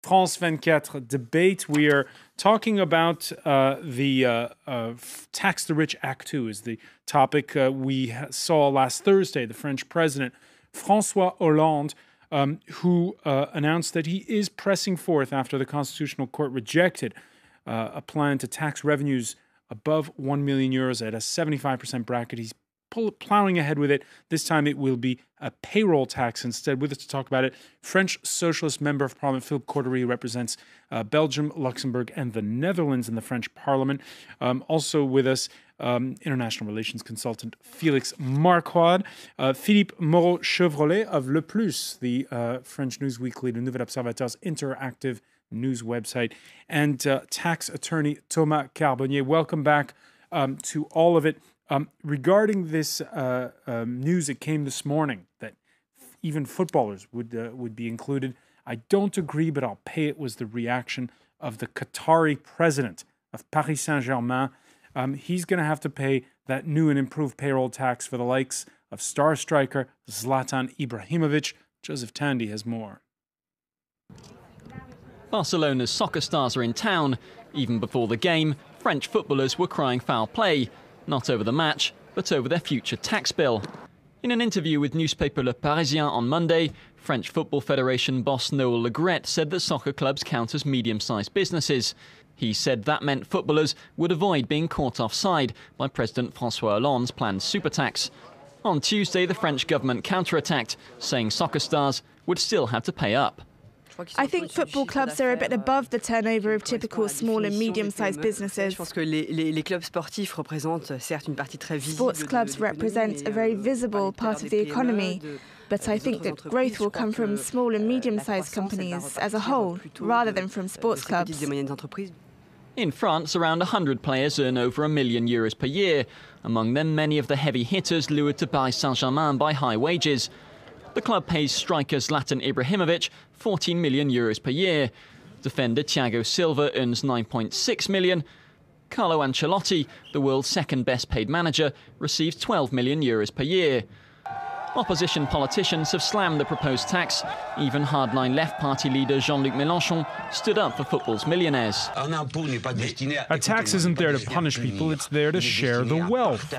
France 24 debate. We are talking about the Tax the Rich Act 2 is the topic. We saw last Thursday the French president, François Hollande, who announced that he is pressing forth after the Constitutional Court rejected a plan to tax revenues above 1 million euros at a 75% bracket. He's plowing ahead with it. This time it will be a payroll tax instead. With us to talk about it, French Socialist Member of Parliament Philippe Cordery represents Belgium, Luxembourg, and the Netherlands in the French Parliament. Also with us, international relations consultant Félix Marquardt, Philippe Moreau-Chevrolet of Le Plus, the French news weekly, Le Nouvel Observateur's interactive news website, and tax attorney Thomas Carbonnier. Welcome back to all of it. Regarding this news, it came this morning that even footballers would be included. I don't agree, but I'll pay it, was the reaction of the Qatari president of Paris Saint-Germain. He's going to have to pay that new and improved payroll tax for the likes of star striker Zlatan Ibrahimovic. Joseph Tandy has more. Barcelona's soccer stars are in town. Even before the game, French footballers were crying foul play. Not over the match, but over their future tax bill. In an interview with newspaper Le Parisien on Monday, French Football Federation boss Noël Le Graët said that soccer clubs count as medium-sized businesses. He said that meant footballers would avoid being caught offside by President François Hollande's planned super tax. On Tuesday, the French government counterattacked, saying soccer stars would still have to pay up. I think football clubs are a bit above the turnover of typical small and medium-sized businesses. Sports clubs represent a very visible part of the economy, but I think that growth will come from small and medium-sized companies as a whole, rather than from sports clubs. In France, around 100 players earn over €1 million per year. Among them, many of the heavy hitters lured to Paris Saint-Germain by high wages. The club pays striker Zlatan Ibrahimovic €14 million per year. Defender Thiago Silva earns €9.6 million. Carlo Ancelotti, the world's second best paid manager, receives €12 million per year. Opposition politicians have slammed the proposed tax. Even hardline left party leader Jean-Luc Mélenchon stood up for football's millionaires. A tax isn't there to punish people, it's there to share the wealth.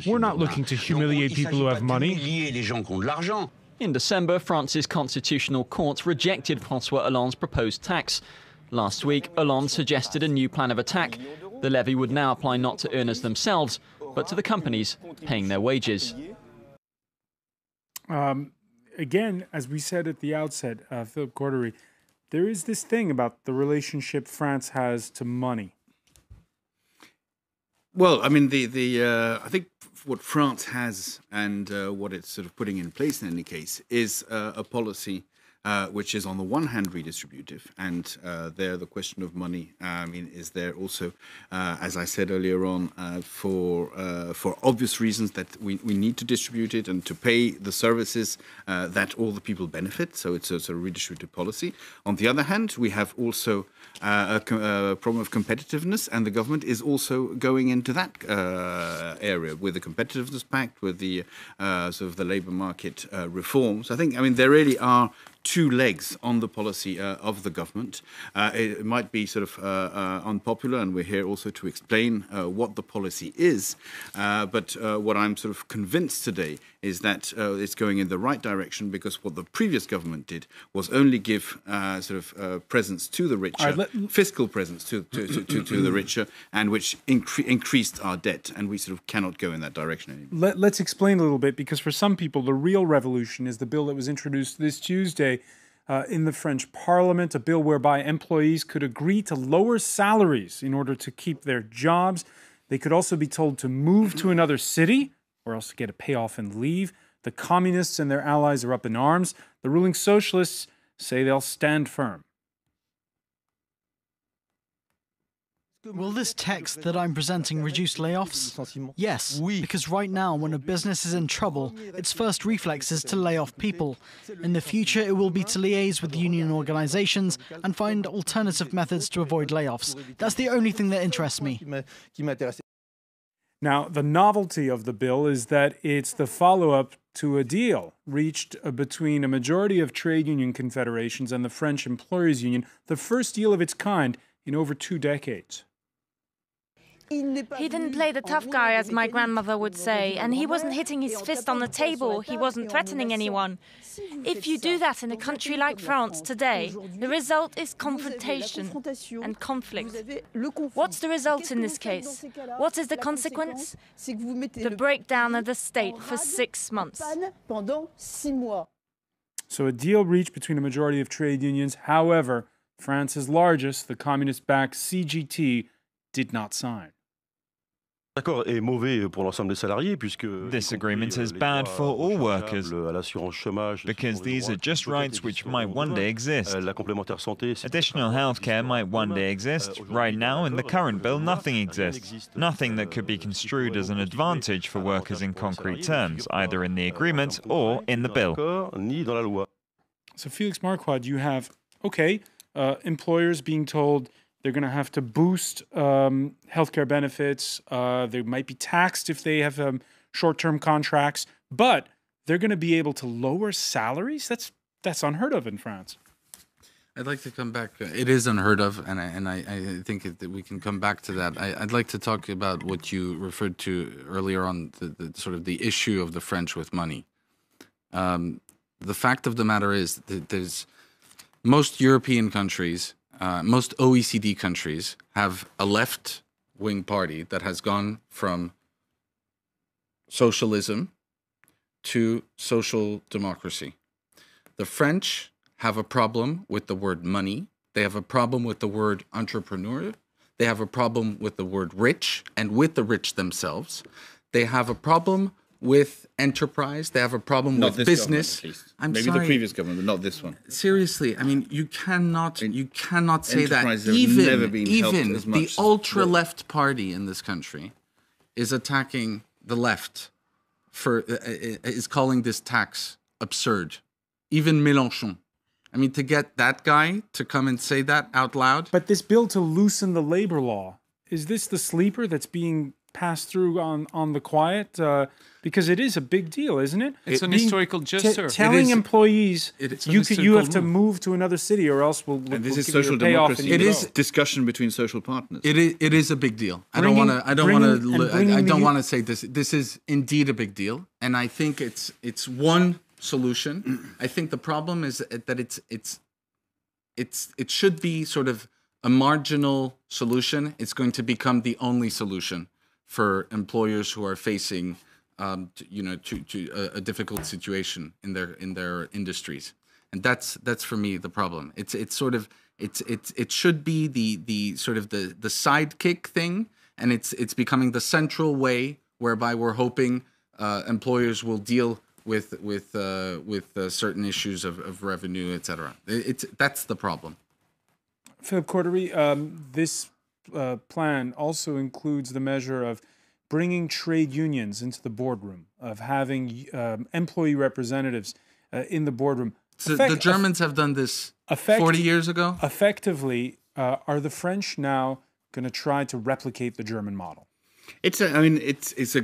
We're not looking to humiliate people who have money. In December, France's Constitutional Court rejected François Hollande's proposed tax. Last week, Hollande suggested a new plan of attack. The levy would now apply not to earners themselves, but to the companies paying their wages. Again, as we said at the outset, Philippe Cordery, there is this thing about the relationship France has to money. Well, I mean, I think what France has and what it's sort of putting in place in any case is a policy which is on the one hand redistributive, and there the question of money, I mean, is there also, as I said earlier on, for obvious reasons that we need to distribute it and to pay the services that all the people benefit. So it's a sort of redistributive policy. On the other hand, we have also a problem of competitiveness, and the government is also going into that area with the Competitiveness Pact, with the sort of the labour market reforms. I think, I mean, there really are two legs on the policy of the government. It might be sort of unpopular, and we're here also to explain what the policy is. But what I'm sort of convinced today is that it's going in the right direction, because what the previous government did was only give sort of presents to the richer, fiscal presents to the richer, and which increased our debt, and we sort of cannot go in that direction anymore. Let's explain a little bit, because for some people, the real revolution is the bill that was introduced this Tuesday in the French Parliament, a bill whereby employees could agree to lower salaries in order to keep their jobs. They could also be told to move to another city or else get a payoff and leave. The communists and their allies are up in arms. The ruling socialists say they'll stand firm. Will this text that I'm presenting reduce layoffs? Yes, because right now, when a business is in trouble, its first reflex is to lay off people. In the future, it will be to liaise with union organizations and find alternative methods to avoid layoffs. That's the only thing that interests me. Now, the novelty of the bill is that it's the follow-up to a deal reached between a majority of trade union confederations and the French Employers Union, the first deal of its kind in over 2 decades. He didn't play the tough guy, as my grandmother would say, and he wasn't hitting his fist on the table, he wasn't threatening anyone. If you do that in a country like France today, the result is confrontation and conflict. What's the result in this case? What is the consequence? The breakdown of the state for 6 months. So a deal reached between a majority of trade unions. However, France's largest, the communist-backed CGT, did not sign. This agreement is bad for all workers because these are just rights which might one day exist. Additional healthcare might one day exist. Right now, in the current bill, nothing exists. Nothing that could be construed as an advantage for workers in concrete terms, either in the agreement or in the bill. So Felix Marquardt, you have, employers being told they're going to have to boost healthcare benefits. They might be taxed if they have short-term contracts, but they're going to be able to lower salaries. That's unheard of in France. I'd like to come back. It is unheard of, and I think that we can come back to that. I'd like to talk about what you referred to earlier on, the sort of the issue of the French with money. The fact of the matter is that there's most European countries. Most OECD countries have a left-wing party that has gone from socialism to social democracy. The French have a problem with the word money. They have a problem with the word entrepreneur. They have a problem with the word rich and with the rich themselves. They have a problem with enterprise. They have a problem with business. Maybe the previous government, but not this one. Seriously, I mean, you cannot say that. Even the ultra-left party in this country is attacking the left is calling this tax absurd. Even Mélenchon. I mean, to get that guy to come and say that out loud. But this bill to loosen the labor law, is this the sleeper that's being passed through on the quiet? Because it is a big deal, isn't it? It's an historical gesture. Telling employees you have to move to another city or else we'll this is give you social a payoff. democracy. It is discussion between social partners. It is a big deal. I don't want to say this. This is indeed a big deal, and I think it's one solution. I think the problem is that it should be sort of a marginal solution. It's going to become the only solution for employers who are facing a difficult situation in their industries, and that's for me the problem. It should be the sort of the sidekick thing, and it's becoming the central way whereby we're hoping employers will deal with certain issues of revenue, etc. That's the problem. Philippe Cordery, this plan also includes the measure of bringing trade unions into the boardroom, of having employee representatives in the boardroom. So the Germans have done this 40 years ago? Effectively, are the French now going to try to replicate the German model? It's a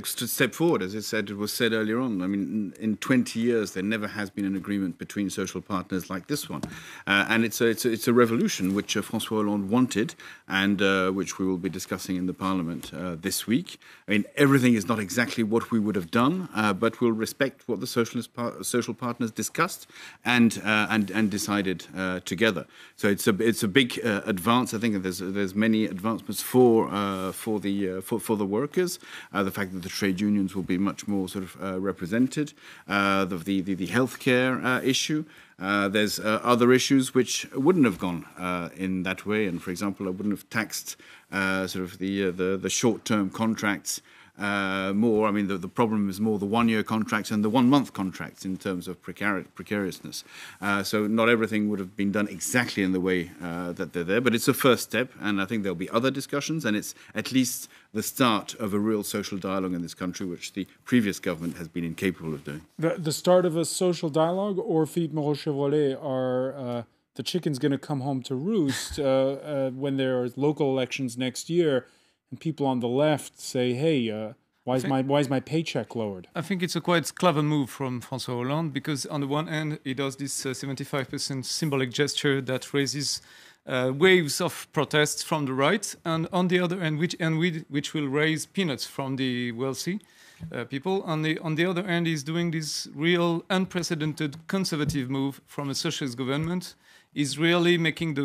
step forward, as it was said earlier on. I mean, in 20 years, there never has been an agreement between social partners like this one, and it's a revolution which François Hollande wanted, and which we will be discussing in the Parliament this week. I mean, everything is not exactly what we would have done, but we'll respect what the social partners discussed and decided together. So it's a big advance. I think there's many advancements for the workers, the fact that the trade unions will be much more sort of represented, the healthcare issue. There's other issues which wouldn't have gone in that way, and for example, I wouldn't have taxed sort of the short-term contracts more. I mean, the problem is more the one-year contracts and the one-month contracts in terms of precariousness. So not everything would have been done exactly in the way that they're there, but it's a first step, and I think there'll be other discussions, and it's at least the start of a real social dialogue in this country, which the previous government has been incapable of doing. The start of a social dialogue, or Philippe Moreau-Chevrolet, are the chickens going to come home to roost when there are local elections next year, and people on the left say, hey, Why is my paycheck lowered? I think it's a quite clever move from François Hollande, because on the one hand, he does this 75% symbolic gesture that raises waves of protests from the right, and on the other hand, which will raise peanuts from the wealthy people. On the other hand, he's doing this real unprecedented conservative move from a socialist government. He's really making the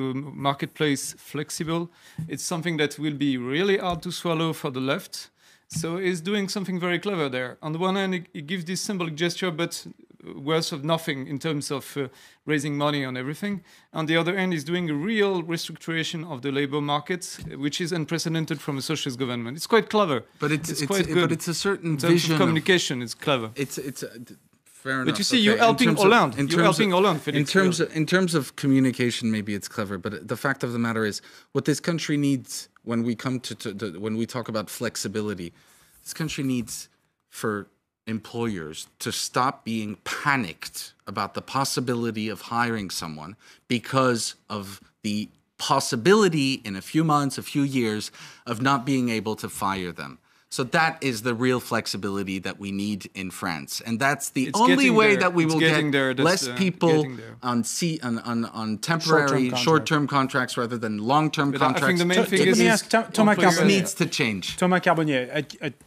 marketplace flexible. It's something that will be really hard to swallow for the left. So he's doing something very clever there. On the one hand, he gives this symbolic gesture, but worth of nothing in terms of raising money on everything. On the other hand, he's doing a real restructuration of the labor market, which is unprecedented from a socialist government. It's quite clever. But it's quite good. But it's a certain in terms vision of communication. It's clever. It's fair enough. But you see, you're helping Hollande. You're helping Hollande, Felix. In terms of communication, maybe it's clever. But the fact of the matter is, what this country needs when we come when we talk about flexibility, this country needs for employers to stop being panicked about the possibility of hiring someone because of the possibility in a few months, a few years, of not being able to fire them. So that is the real flexibility that we need in France, and that's the only way that we will get less people on temporary, short-term contracts rather than long-term contracts. I think the main thing is Thomas Carbonnier needs to change. Thomas Carbonnier,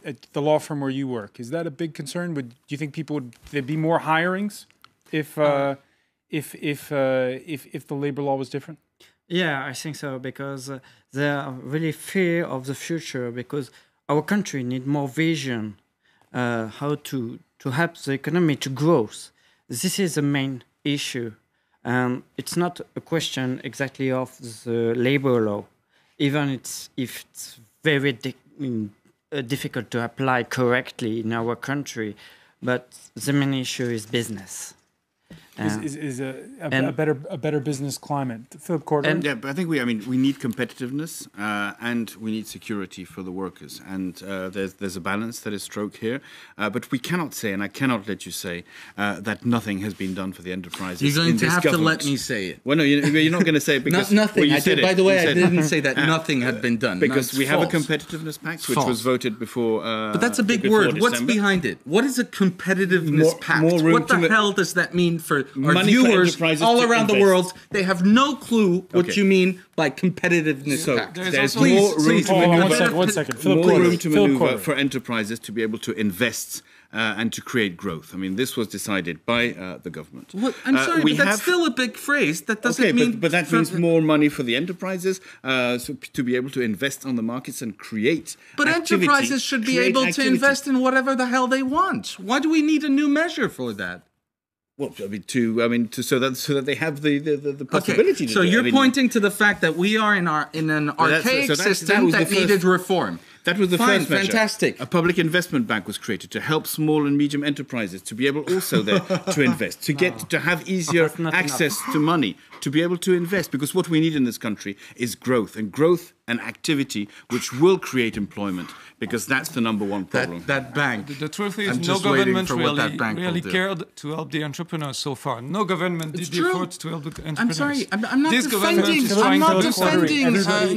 at the law firm where you work, is that a big concern? Do you think there'd be more hirings if the labor law was different? Yeah, I think so, because they are really fear of the future, because our country needs more vision, how to help the economy to grow. This is the main issue. It's not a question exactly of the labor law, even if it's very difficult to apply correctly in our country. But the main issue is business. Is a better business climate. Philip Corder? Yeah, but I think we need competitiveness and we need security for the workers, and there's a balance that is struck here. But we cannot say, and I cannot let you say, that nothing has been done for the enterprises. You're going in to this have government. to let me say it. Well, no, you're not going to say it because nothing. Well, by the way, I didn't say that nothing had been done. Because we have a false. competitiveness pact, which was voted before. But that's a big word. December. What's behind it? What is a competitiveness pact? What the hell does that mean for our Money viewers for all around the invest. world? They have no clue what you mean by competitiveness pact. There's more room to maneuver. One second. More room to maneuver for enterprises to be able to invest and to create growth. I mean, this was decided by the government. What? I'm sorry, but that's still a big phrase. That doesn't mean... But that means more money for the enterprises to be able to invest on the markets and create But activity, enterprises should be able to invest in whatever the hell they want. Why do we need a new measure for that? Well, so that they have the possibility. Okay, so you're pointing to the fact that we are in an archaic system that needed reform. That was the first measure. Fantastic. A public investment bank was created to help small and medium enterprises to be able also there to invest, to have easier access to money, to be able to invest. Because what we need in this country is growth and activity, which will create employment. Because that's the number one problem. That bank. The truth is, no government really cared to help the entrepreneurs so far. No government did the effort to help the entrepreneurs. I'm sorry, I'm not defending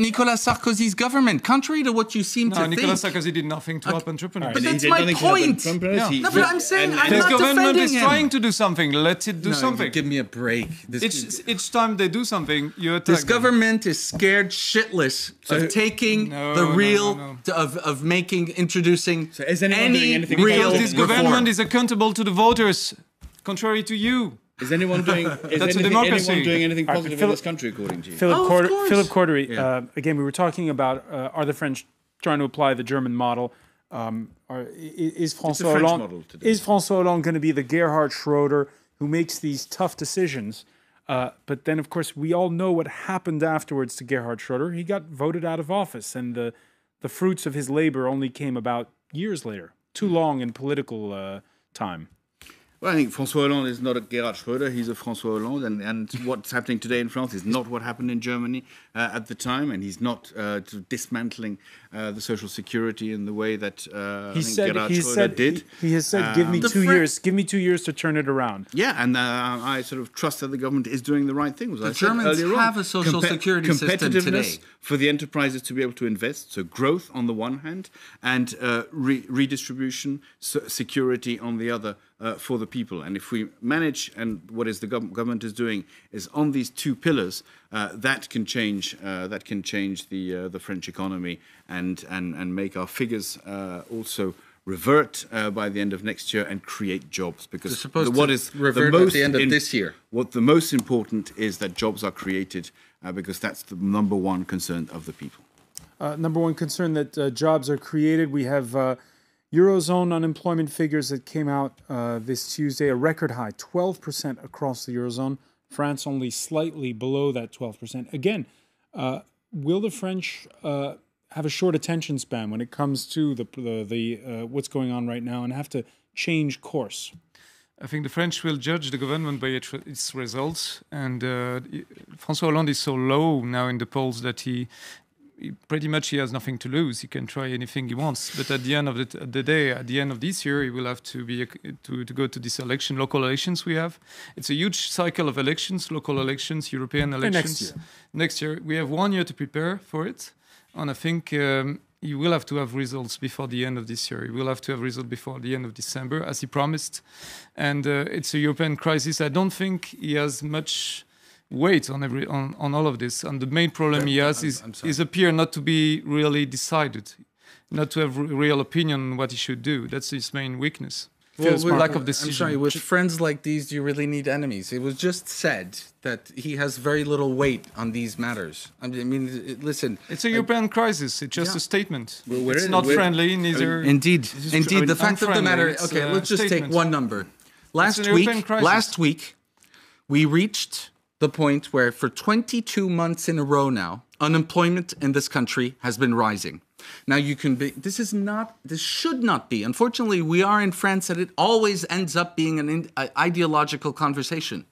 Nicolas Sarkozy's government. Contrary to what you seem to think. Nicolas Sarkozy did nothing to help entrepreneurs. But that's my point. No, but I'm saying I'm this not government defending is trying to do something. Let it do something. Give me a break. Each time they do something, you attack This government is scared shitless of taking the real of introducing any real because this government is accountable to the voters, contrary to you. Is anyone doing anything positive in this country, according to you? Philip Cordery, again, we were talking about are the French trying to apply the German model? Is François Hollande going to be the Gerhard Schroeder who makes these tough decisions? But then, of course, we all know what happened afterwards to Gerhard Schroeder. He got voted out of office, and the fruits of his labor only came about years later. Too long in political time. Well, I think François Hollande is not a Gerhard Schröder, he's a François Hollande, and what's happening today in France is not what happened in Germany at the time, and he's not dismantling the social security in the way that Gerhard Schröder did. He has said, give me 2 years, give me 2 years to turn it around. Yeah, and I sort of trust that the government is doing the right thing. The Germans have a social security system today. For the enterprises to be able to invest, so growth on the one hand, and redistribution, security on the other for the people. And if we manage, and what is the government is doing, is on these two pillars, that can change the French economy and make our figures also revert by the end of next year and create jobs. Because what is revert at the end of this year? What the most important is that jobs are created, because that's the number one concern of the people. Number one concern that jobs are created. We have Eurozone unemployment figures that came out this Tuesday, a record high, 12% across the Eurozone. France only slightly below that 12%. Again, will the French have a short attention span when it comes to the what's going on right now and have to change course? I think the French will judge the government by its results, and François Hollande is so low now in the polls that he pretty much has nothing to lose. He can try anything he wants, but at the end of the day, at the end of this year, he will have to go to this election, local elections we have. It's a huge cycle of elections, local elections, European elections. Next year, we have 1 year to prepare for it, and I think he will have to have results before the end of this year. He will have to have results before the end of December, as he promised. And it's a European crisis. I don't think he has much weight on all of this. And the main problem he has is appear not to be really decided, not to have real opinion on what he should do. That's his main weakness. Lack of decision. I'm sorry, with friends like these, do you really need enemies? It was just said that he has very little weight on these matters. I mean, listen. It's a European crisis. It's just a statement. It's not friendly, neither. Indeed. The fact of the matter. Okay, let's just take one number. Last week, we reached the point where for 22 months in a row now, unemployment in this country has been rising. Now this should not be. Unfortunately, we are in France and it always ends up being an ideological conversation.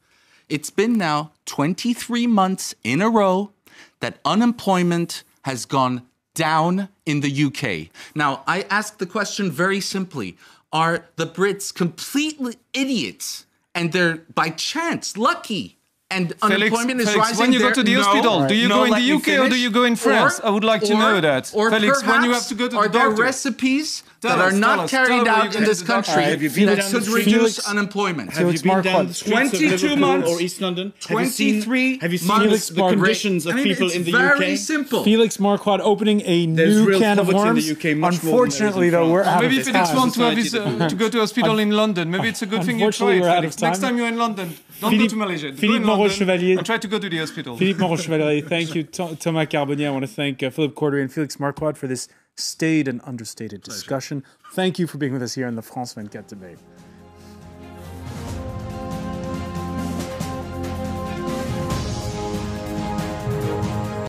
It's been now 23 months in a row that unemployment has gone down in the UK. Now, I ask the question very simply. Are the Brits completely idiots and they're by chance lucky? And unemployment is rising. When you go to the hospital, do you go in the UK or do you go in France? I would like to know that. Felix, when you have to go to the doctor, are there recipes that are not carried out in this country that should reduce unemployment? Have you been down the streets of Liverpool or East London? 23 have you seen the conditions of people in the UK? Very simple. Felix Marquardt opening a new can of worms. Unfortunately, though, we're out of time. Maybe Felix wants to go to hospital in London. Maybe it's a good thing you try it, Felix. Next time you're in London, don't go to Malaysia. Philippe Moreau-Chevalier. And try to go to the hospital. Philippe Moreau-Chevalier, thank you. Thomas Carbonnier, I want to thank Philippe Cordery and Felix Marquardt for this staid and understated discussion. Thank you for being with us here in the France 24 debate.